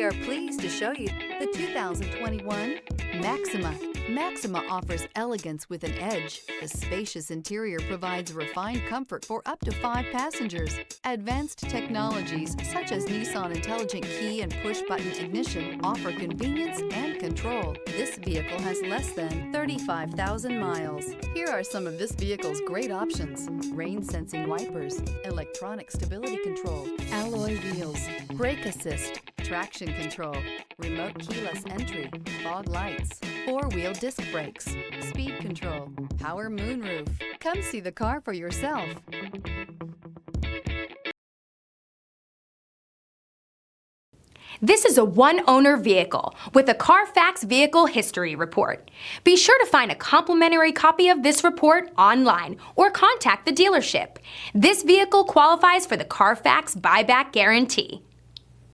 We are pleased to show you the 2021 Maxima. Maxima offers elegance with an edge. The spacious interior provides refined comfort for up to 5 passengers. Advanced technologies such as Nissan Intelligent Key and push-button ignition offer convenience and control. This vehicle has less than 35,000 miles. Here are some of this vehicle's great options: rain-sensing wipers, electronic stability control, alloy wheels, brake assist, traction control, remote keyless entry, fog lights, 4-wheel disc brakes, speed control, power moonroof. Come see the car for yourself. This is a one-owner vehicle with a Carfax Vehicle History Report. Be sure to find a complimentary copy of this report online or contact the dealership. This vehicle qualifies for the Carfax Buyback Guarantee.